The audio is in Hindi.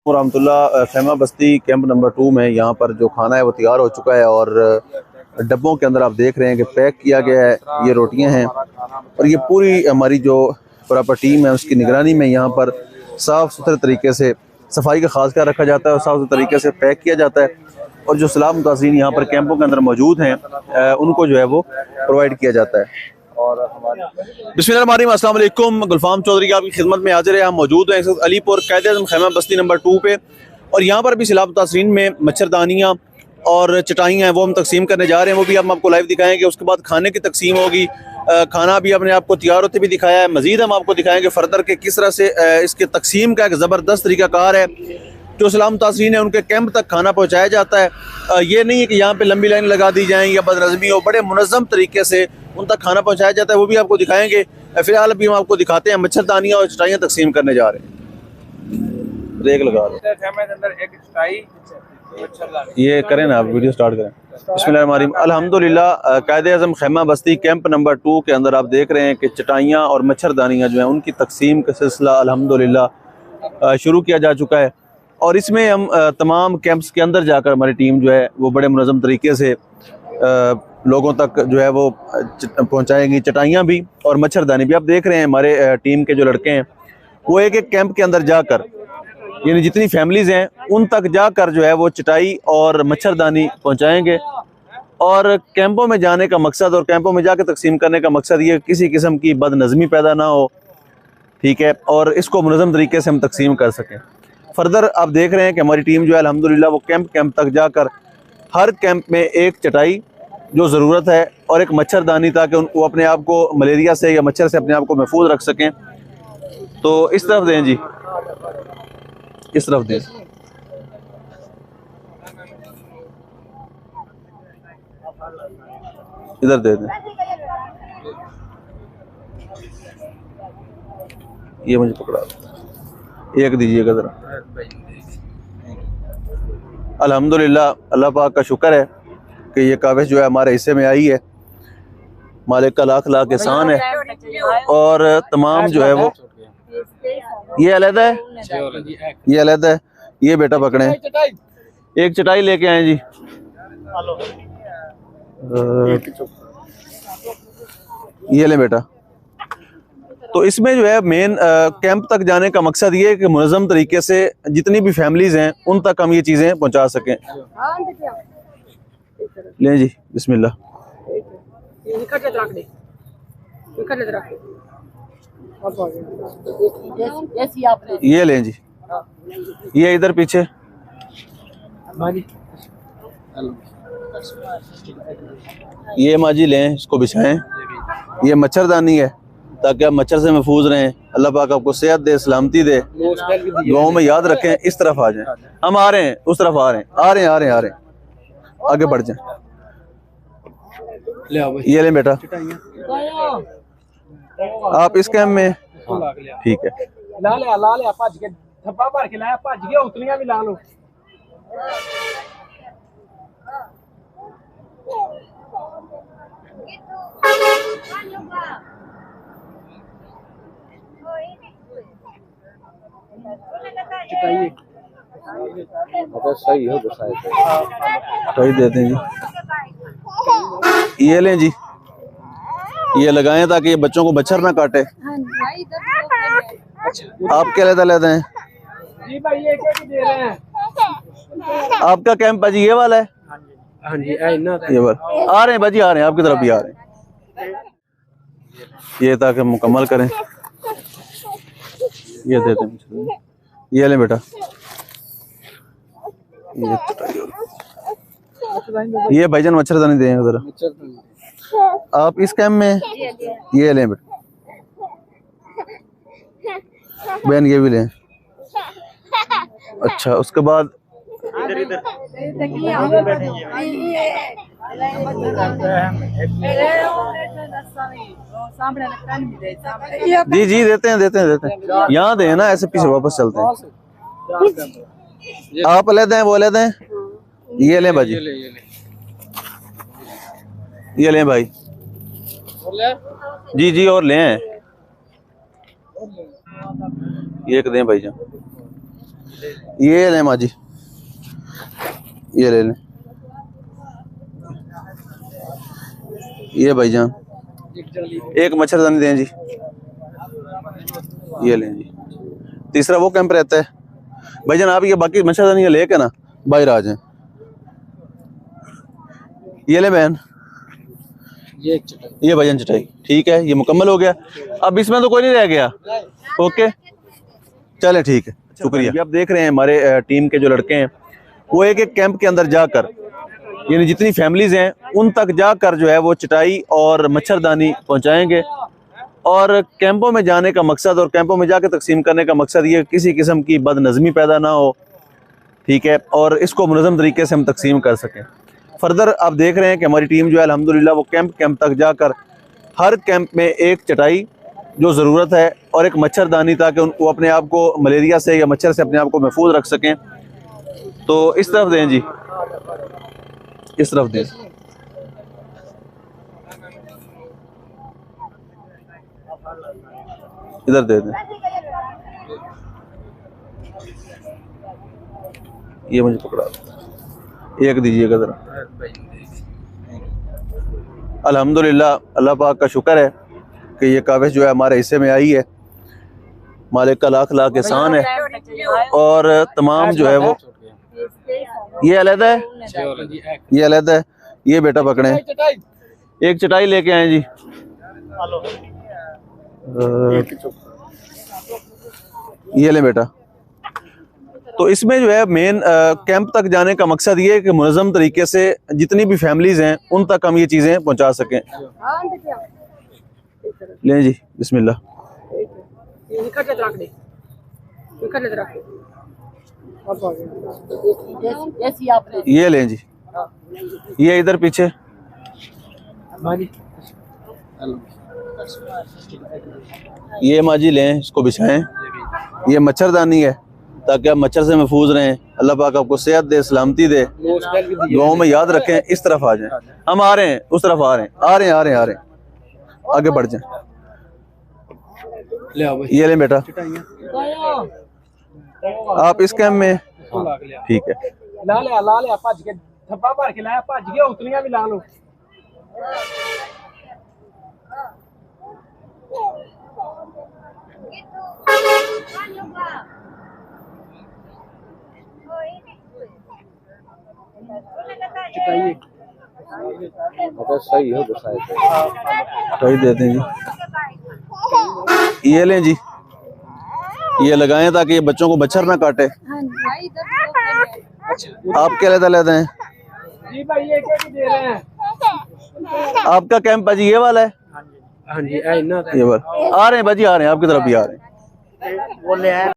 रहमतुल्लाह। खैमा बस्ती कैंप नंबर 2 में यहाँ पर जो खाना है वो तैयार हो चुका है और डब्बों के अंदर आप देख रहे हैं कि पैक किया गया है। ये रोटियां हैं और ये पूरी हमारी जो प्रॉपर टीम है उसकी निगरानी में यहाँ पर साफ़ सुथरे तरीके से सफाई का खास ख्याल रखा जाता है और साफ़ सुथरे तरीके से पैक किया जाता है और जो सलाह मुतासिरीन यहाँ पर कैंपों के अंदर मौजूद हैं उनको जो है वो प्रोवाइड किया जाता है। बिस्मिल्लाहिर्रहमानिर्रहीम, अस्सलाम वालेकुम। गुलफाम चौधरी की आपकी खिदमत में हाजिर है। हम मौजूद हैं इस वक्त अलीपुर कायदे-ए-आज़म खैमा बस्ती नंबर 2 पे और यहाँ पर भी सैलाब मुतासरीन में मच्छरदानियाँ और चटाइयाँ हैं वो हम तकसीम करने जा रहे हैं। वो भी हम आपको लाइव दिखाएंगे। उसके बाद खाने की तकसीम होगी। खाना भी अपने आपको तैयार होते भी दिखाया है। मज़ीद हम आपको दिखाएंगे फर्दर के किस तरह से इसके तकसीम का एक ज़बरदस्त तरीक़ाकार है। जो सलाम मुतासरीन है उनके कैंप तक खाना पहुँचाया जाता है। ये नहीं है कि यहाँ पर लंबी लाइन लगा दी जाएँ या बदनज़मी हो, बड़े मुनज़्ज़म तरीके से उन तक खाना पहुँचाया जाता है। वो भी आपको दिखाएंगे। फिलहाल अभी हम आपको दिखाते हैं मच्छरदानियाँ और चटाइयाँ तकसीम करने जा रहे हैं। ब्रेक लगा दो, ये करें ना, आप वीडियो स्टार्ट करें। बिस्मिल्लाहिर्रहमानिर्रहीम। अल्हम्दुलिल्लाह कायदे-ए-आज़म खैमा बस्ती कैंप नंबर 2 के अंदर आप देख रहे हैं कि चटाइयाँ और मच्छरदानियाँ जो हैं उनकी तकसीम का सिलसिला अल्हम्दुलिल्लाह शुरू किया जा चुका है और इसमें हम तमाम कैंप्स के अंदर जाकर हमारी टीम जो है वो बड़े मुनज़्ज़म तरीके से लोगों तक जो है वो पहुंचाएंगी, चटाइयाँ भी और मच्छरदानी भी। आप देख रहे हैं हमारे टीम के जो लड़के हैं वो एक एक कैंप के अंदर जाकर, यानी जितनी फैमिलीज़ हैं उन तक जाकर जो है वो चटाई और मच्छरदानी पहुंचाएंगे। और कैंपों में जाने का मकसद और कैंपों में जाकर तकसीम करने का मकसद ये किसी किस्म की बदनज़मी पैदा ना हो, ठीक है, और इसको मुनज़्ज़म तरीके से हम तकसीम कर सकें। फर्दर आप देख रहे हैं कि हमारी टीम जो है अल्हम्दुलिल्लाह वो कैंप तक जाकर हर कैंप में एक चटाई जो ज़रूरत है और एक मच्छरदानी, ताकि वो अपने आप को मलेरिया से या मच्छर से अपने आप को महफूज रख सकें। तो इस तरफ दें जी, इस तरफ दें। इधर दे दें, ये मुझे पकड़ा, एक दीजिएगा ज़रा। अल्हम्दुलिल्लाह, अल्लाह पाक का शुक्र है कि ये काविश जो है हमारे हिस्से में आई है। मालिक का लाख लाख एहसान है। और तमाम जो है वो ये अलग है, ये अलग है। ये बेटा पकड़े, एक चटाई लेके आए जी। ये ले बेटा। तो इसमें जो है मेन कैंप तक जाने का मकसद ये है कि मुनज़्ज़म तरीके से जितनी भी फैमिलीज़ हैं उन तक हम ये चीज़ें पहुंचा सकें। लें जी, बिस्मिल्लाह। ये लें जी, ये इधर पीछे। ये माजी लें, इसको बिछाएं। ये मच्छरदानी है ताकि आप मच्छर से महफूज रहें। अल्लाह पाक आपको सेहत दे, सलामती दे। दुआओं में याद रखें। इस तरफ आ जाएं, हम आ रहे हैं, उस तरफ आ रहे हैं, आ रहे हैं, आ रहे हैं, आ रहे हैं, आगे बढ़ जाएं। ये लें बेटा, आप इस कैंप में, ठीक है। सही हो सही देते हैं जी। ये लें जी, ये लगाएं ताकि ये बच्चों को मच्छर ना काटे। आप क्या लेते लेते हैं? आपका कैंप भाजी ये वाला है? हाँ जी, ये वाला। आ रहे हैं भाजी, आ रहे हैं, आपकी तरफ भी आ रहे हैं। ये ताकि मुकम्मल करें। ये देते हैं, ये लें बेटा। ये भाईजान मच्छरदानी दें जरा। आप इस कैंप में, ये लें बेटा। बहन ये भी लें। अच्छा, उसके बाद जी जी देते हैं, देते हैं, देते हैं। यहाँ दे ना, ऐसे पीछे वापस चलते हैं। आप लेते हैं, वो लेते हैं। ये लें भाजी, ये लें भाई। जी जी, और लें, ये एक दें भाईजान। ये लें माजी, ये ले लें। ये भाईजान एक मच्छरदानी दें जी, ये लें जी। तीसरा वो कैंप रहता है भाईजान, आप ये बाकी मच्छरदानी लेके ना बाहर आ जाएं। ये ले बहन, ये भाईजान चटाई, ठीक है, ये मुकम्मल हो गया। अब इसमें तो कोई नहीं रह गया। ओके चले ठीक है, शुक्रिया। आप देख रहे हैं हमारे टीम के जो लड़के हैं वो एक एक कैंप के अंदर जाकर, यानी जितनी फैमिलीज हैं उन तक जाकर जो है वो चटाई और मच्छरदानी पहुंचाएंगे। और कैंपों में जाने का मकसद और कैंपों में जाकर तकसीम करने का मकसद ये किसी किस्म की बदनज़मी पैदा ना हो, ठीक है, और इसको मुनज़्ज़म तरीके से हम तकसीम कर सकें। फर्दर आप देख रहे हैं कि हमारी टीम जो है अल्हम्दुलिल्लाह वो कैंप तक जाकर हर कैंप में एक चटाई जो ज़रूरत है और एक मच्छरदानी, ताकि उनको अपने आप को मलेरिया से या मच्छर से अपने आप को महफूज रख सकें। तो इस तरफ दें जी, इस तरफ दें। इधर दे दें, ये मुझे पकड़ा, एक दीजिएगा जरा। अल्हम्दुलिल्लाह, अल्लाह पाक का शुक्र है कि ये काविश जो है हमारे हिस्से में आई है। मालिक का लाख लाख एहसान है। और तमाम जो है वो, ये अलग है, ये अलग है। ये बेटा पकड़े, एक चटाई लेके आए जी। ये ले बेटा। तो इसमें जो है मेन कैंप तक जाने का मकसद ये है कि मुनज़्ज़म तरीके से जितनी भी फैमिलीज हैं उन तक हम ये चीज़ें पहुंचा सकें। लें जी, बिस्मिल्लाह। ये लें जी, ये इधर पीछे। ये माजी लें, इसको बिछाएं। ये मच्छरदानी है ताकि आप मच्छर से महफूज रहें। अल्लाह पाक आपको सेहत दे, सलामती दे, दुआओं में याद रखें। इस तरफ आ जाएं, हम आ रहे हैं, उस तरफ आ रहे हैं, आ रहे हैं, आ रहे हैं, आ रहे हैं, आगे बढ़ जाएं। ये लें बेटा, आप इस कैंप में, ठीक है। ला लिया भज के थप्पा भर के लाया, भज के उतलियां भी ला लो। सही हो, सही देते हैं जी। ये लें जी, ये लगाएं ताकि ये बच्चों को मच्छर ना काटे। आप क्या लेते हैं जी भाई? ये क्या दे रहे हैं? आपका कैंप भाजी ये वाला है? हाँ जी, ये वाला। आ रहे हैं भाजी, आ रहे हैं, आपकी तरफ भी आ रहे हैं।